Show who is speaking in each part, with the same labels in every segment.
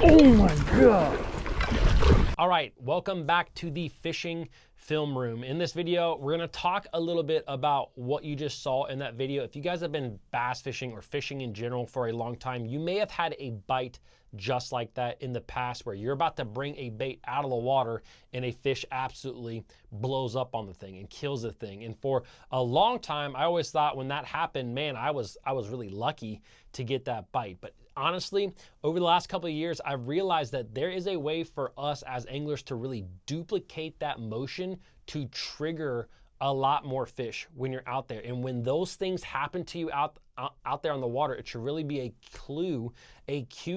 Speaker 1: Oh my God.
Speaker 2: All right, welcome back to the fishing film room. In this video, we're gonna talk a little bit about what you just saw in that video. If you guys have been bass fishing or fishing in general for a long time, you may have had a bite just like that in the past where you're about to bring a bait out of the water and a fish absolutely blows up on the thing and kills the thing. And for a long time, I always thought when that happened, man, I was really lucky to get that bite. But honestly, over the last couple of years, I've realized that there is a way for us as anglers to really duplicate that motion to trigger a lot more fish when you're out there. And when those things happen to you out there on the water, it should really be a cue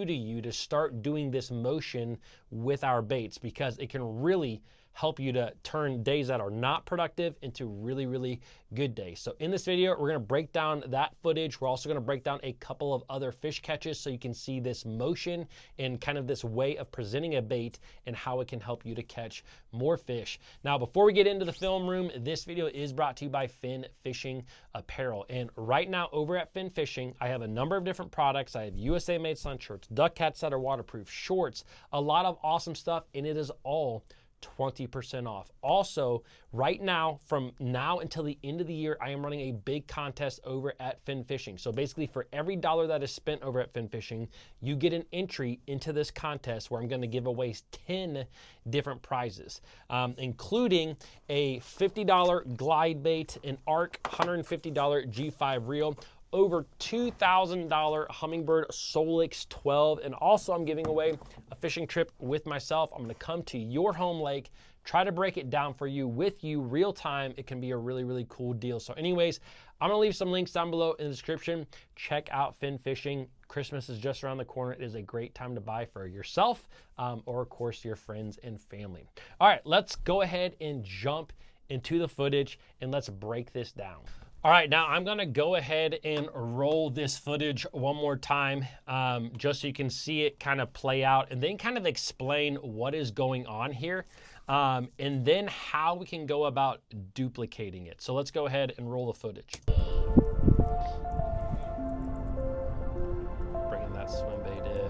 Speaker 2: to you to start doing this motion with our baits, because it can really help you to turn days that are not productive into really good days. So in this video, we're gonna break down that footage. We're also gonna break down a couple of other fish catches so you can see this motion and kind of this way of presenting a bait and how it can help you to catch more fish. Now, before we get into the film room, this video is brought to you by Fin Fishing Apparel. And right now over at Fin Fishing, I have a number of different products. I have USA made sun shirts, duck cats that are waterproof, shorts, a lot of awesome stuff, and it is all 20% off. Also, right now, from now until the end of the year, I am running a big contest over at Fin Fishing. So basically, for every dollar that is spent over at Fin Fishing, you get an entry into this contest where I'm going to give away 10 different prizes, including a $50 glide bait, an ARC $150 G5 reel, over $2,000 Humminbird Solix 12, and also I'm giving away a fishing trip with myself. I'm gonna come to your home lake, try to break it down for you with you real time. It can be a really cool deal. So anyways, I'm gonna leave some links down below in the description. Check out Fin Fishing. Christmas is just around the corner. It is a great time to buy for yourself or of course your friends and family. All right, let's go ahead and jump into the footage and let's break this down. All right, now I'm gonna go ahead and roll this footage one more time just so you can see it kind of play out and then kind of explain what is going on here and then how we can go about duplicating it. So let's go ahead and roll the footage. Bringing that swim bait in.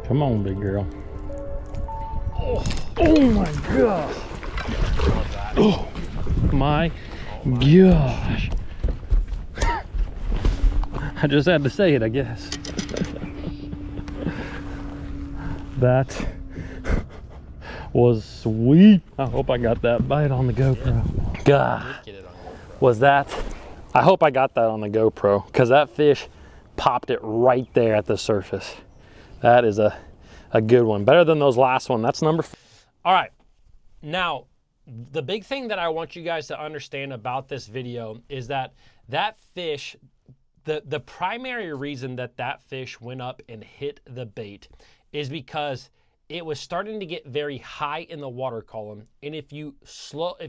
Speaker 1: Come on, big girl. Oh my God.
Speaker 2: Love that.
Speaker 1: Oh my gosh. I just had to say it, I guess. That was sweet. I hope I got that bite on the GoPro. God, was that? I hope I got that on the GoPro because that fish popped it right there at the surface. That is a good one. Better than those last one. That's number 4.
Speaker 2: All right, now, the big thing that I want you guys to understand about this video is that that fish, the primary reason that that fish went up and hit the bait is because it was starting to get very high in the water column. And if you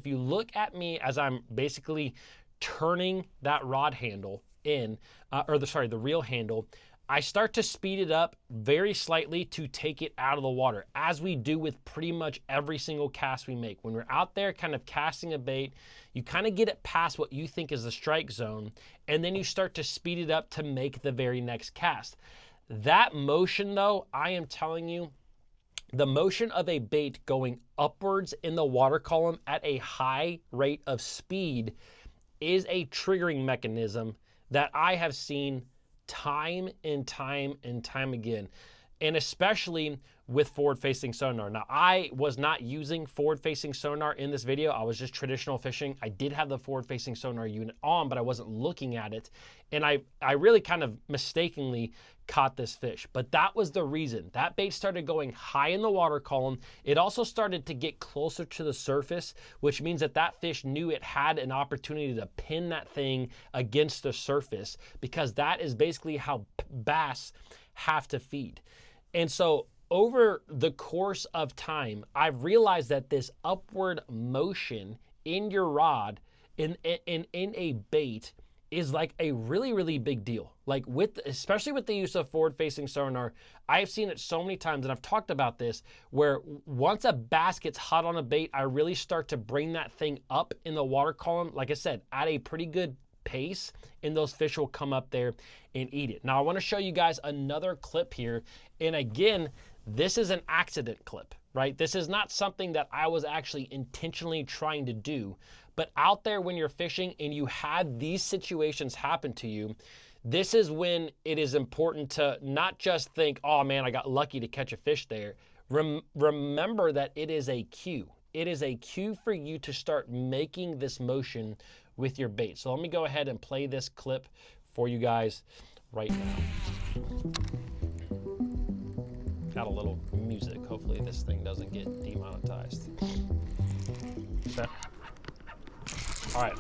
Speaker 2: look at me as I'm basically turning that rod handle in, the reel handle, I start to speed it up very slightly to take it out of the water, as we do with pretty much every single cast we make. When we're out there kind of casting a bait, you kind of get it past what you think is the strike zone, and then you start to speed it up to make the very next cast. That motion though, I am telling you, the motion of a bait going upwards in the water column at a high rate of speed is a triggering mechanism that I have seen time and time again, and especially with forward-facing sonar. Now, I was not using forward-facing sonar in this video. I was just traditional fishing. I did have the forward-facing sonar unit on, but I wasn't looking at it, and I really kind of mistakenly caught this fish. But that was the reason. That bait started going high in the water column. It also started to get closer to the surface, which means that that fish knew it had an opportunity to pin that thing against the surface, because that is basically how bass have to feed. And so over the course of time, I've realized that this upward motion in your rod in a bait is like a really big deal. Like especially with the use of forward-facing sonar, I've seen it so many times, and I've talked about this, where once a bass gets hot on a bait, I really start to bring that thing up in the water column, like I said, at a pretty good pace, and those fish will come up there and eat it. Now I want to show you guys another clip here, and again, this is an accident clip, right? This is not something that I was actually intentionally trying to do. But out there when you're fishing and you have these situations happen to you, this is when it is important to not just think, oh man, I got lucky to catch a fish there. Remember that it is a cue. It is a cue for you to start making this motion with your bait. So let me go ahead and play this clip for you guys right now. Got a little music. Hopefully this thing doesn't get demonetized. Okay. All right,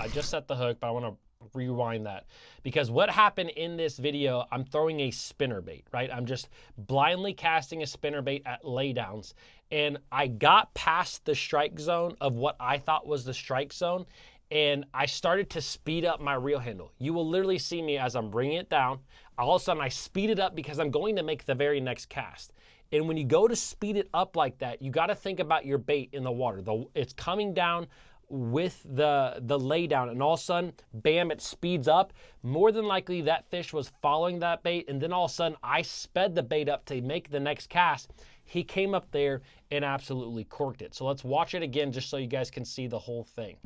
Speaker 2: I just set the hook, but I want to rewind that, because what happened in this video, I'm throwing a spinnerbait, right? I'm just blindly casting a spinnerbait at laydowns, and I got past the strike zone of what I thought was the strike zone, and I started to speed up my reel handle. You will literally see me as I'm bringing it down. All of a sudden I speed it up because I'm going to make the very next cast. And when you go to speed it up like that, you got to think about your bait in the water. It's coming down with the lay down, and all of a sudden, bam, it speeds up. More than likely that fish was following that bait, and then all of a sudden I sped the bait up to make the next cast. He came up there and absolutely corked it. So let's watch it again just so you guys can see the whole thing.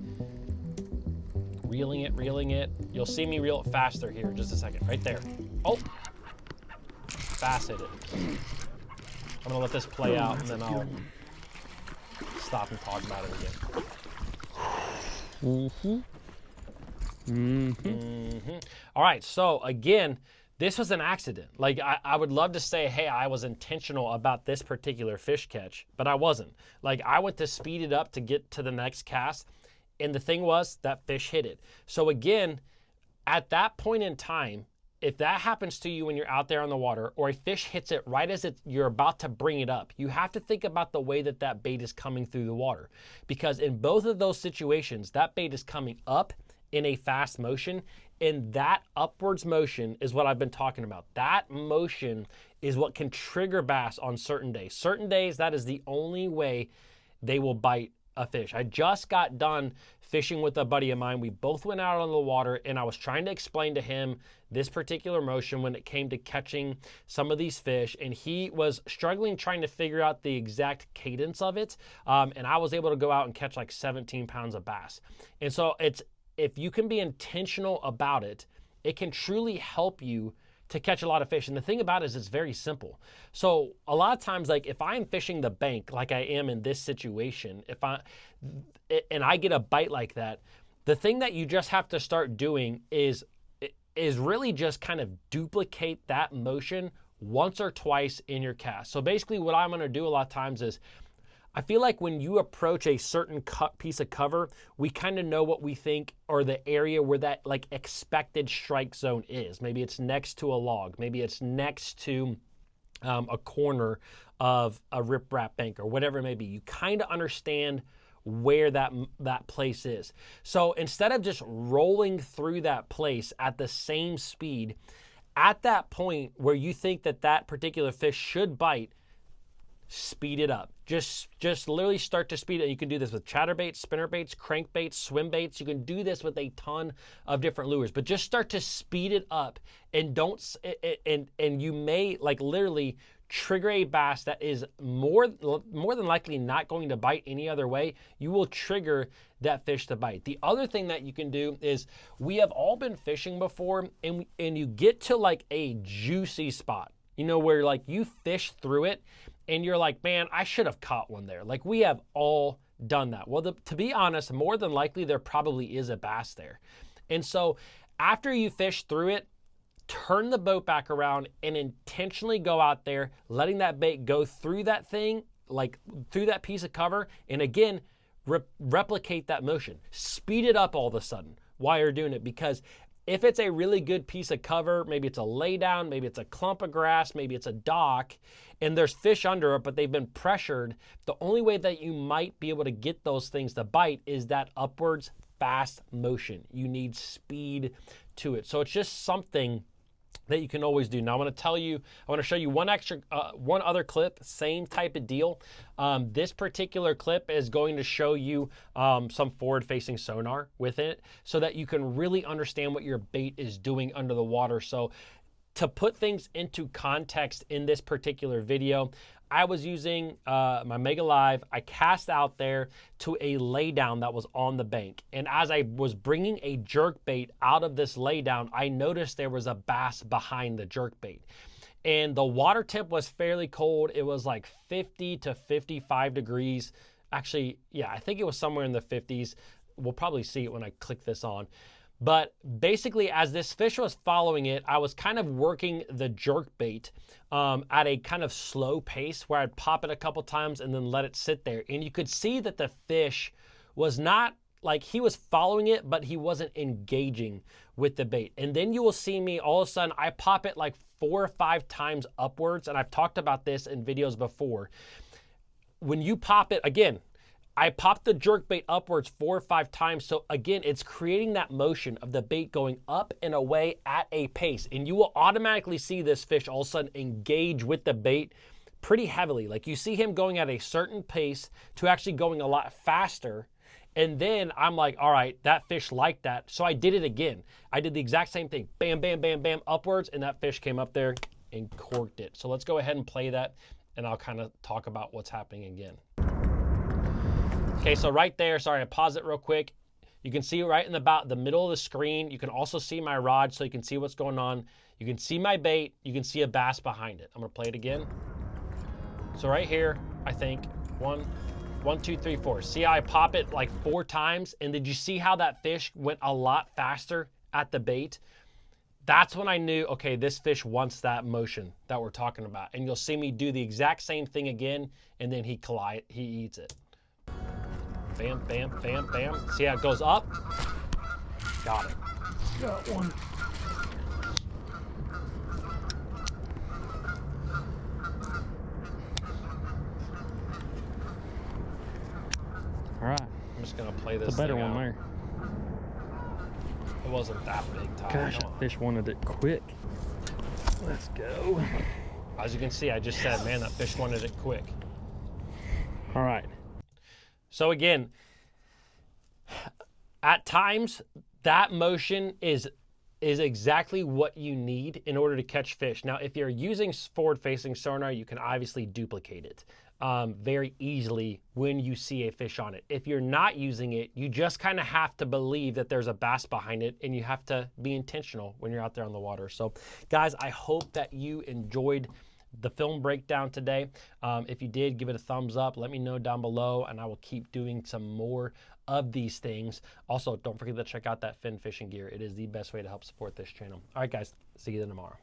Speaker 2: Reeling it. You'll see me reel it faster here in just a second. Right there. Oh, bass hit it. I'm gonna let this play out and then I'll stop and talk about it again. All right, so again, this was an accident. Like I would love to say, hey, I was intentional about this particular fish catch, but I wasn't. Like I went to speed it up to get to the next cast, and the thing was that fish hit it. So again, at that point in time, if that happens to you when you're out there on the water, or a fish hits it right as you're about to bring it up, you have to think about the way that that bait is coming through the water. Because in both of those situations, that bait is coming up in a fast motion, and that upwards motion is what I've been talking about. That motion is what can trigger bass on certain days. Certain days, that is the only way they will bite a fish. I just got done fishing with a buddy of mine. We both went out on the water, and I was trying to explain to him this particular motion when it came to catching some of these fish, and he was struggling trying to figure out the exact cadence of it, and I was able to go out and catch like 17 pounds of bass. And so if you can be intentional about it, it can truly help you to catch a lot of fish. And the thing about it is it's very simple. So a lot of times, like if I'm fishing the bank like I am in this situation, and I get a bite like that, the thing that you just have to start doing is really just kind of duplicate that motion once or twice in your cast. So basically what I'm gonna do a lot of times is, I feel like when you approach a certain piece of cover, we kind of know what we think, or the area where that like expected strike zone is. Maybe it's next to a log. Maybe it's next to a corner of a riprap bank or whatever it may be. You kind of understand where that place is. So instead of just rolling through that place at the same speed, at that point where you think that that particular fish should bite, speed it up. Just literally start to speed it. You can do this with chatterbaits, spinnerbaits, crankbaits, swim baits. You can do this with a ton of different lures, but just start to speed it up, and and you may like literally trigger a bass that is more than likely not going to bite any other way. You will trigger that fish to bite. The other thing that you can do is, we have all been fishing before, and you get to like a juicy spot, you know, where like you fish through it and you're like, man, I should have caught one there. Like we have all done that. Well, to be honest, more than likely there probably is a bass there. And so after you fish through it, turn the boat back around and intentionally go out there, letting that bait go through that thing, like through that piece of cover, and again, replicate that motion. Speed it up all of a sudden while you're doing it, because if it's a really good piece of cover, maybe it's a lay down, maybe it's a clump of grass, maybe it's a dock, and there's fish under it, but they've been pressured, the only way that you might be able to get those things to bite is that upwards fast motion. You need speed to it. So it's just something that you can always do. Now I want to show you one other clip, same type of deal. This particular clip is going to show you some forward-facing sonar with it, so that you can really understand what your bait is doing under the water. So to put things into context in this particular video, I was using my Mega Live. I cast out there to a laydown that was on the bank. And as I was bringing a jerk bait out of this laydown, I noticed there was a bass behind the jerk bait. And the water temp was fairly cold. It was like 50 to 55 degrees. Actually, yeah, I think it was somewhere in the 50s. We'll probably see it when I click this on. But basically, as this fish was following it, I was kind of working the jerk bait at a kind of slow pace where I'd pop it a couple times and then let it sit there. And you could see that the fish was not, like, he was following it, but he wasn't engaging with the bait. And then you will see me, all of a sudden, I pop it like 4 or 5 times upwards. And I've talked about this in videos before. When you pop it, again, I popped the jerk bait upwards 4 or 5 times. So again, it's creating that motion of the bait going up and away at a pace. And you will automatically see this fish all of a sudden engage with the bait pretty heavily. Like, you see him going at a certain pace to actually going a lot faster. And then I'm like, all right, that fish liked that. So I did it again. I did the exact same thing. Bam, bam, bam, bam, upwards. And that fish came up there and corked it. So let's go ahead and play that. And I'll kind of talk about what's happening again. Okay, so right there, sorry, I paused it real quick. You can see right in the middle of the screen. You can also see my rod, so you can see what's going on. You can see my bait. You can see a bass behind it. I'm gonna play it again. So right here, I think, 1, 2, 3, 4. See how I pop it like 4 times? And did you see how that fish went a lot faster at the bait? That's when I knew, okay, this fish wants that motion that we're talking about. And you'll see me do the exact same thing again, and then he eats it. Bam, bam, bam, bam. See how it goes up? Got it. Got one.
Speaker 1: All right.
Speaker 2: I'm just gonna play this.
Speaker 1: It's a better one
Speaker 2: out.
Speaker 1: there.
Speaker 2: It wasn't that big time.
Speaker 1: Gosh, that fish wanted it quick. Let's go.
Speaker 2: As you can see, I just said, man, that fish wanted it quick.
Speaker 1: All right.
Speaker 2: So again, at times, that motion is exactly what you need in order to catch fish. Now, if you're using forward-facing sonar, you can obviously duplicate it very easily when you see a fish on it. If you're not using it, you just kind of have to believe that there's a bass behind it, and you have to be intentional when you're out there on the water. So, guys, I hope that you enjoyed the film breakdown today. If you did, give it a thumbs up. Let me know down below, and I will keep doing some more of these things. Also, don't forget to check out that fin fishing gear. It is the best way to help support this channel. All right, guys, see you then tomorrow.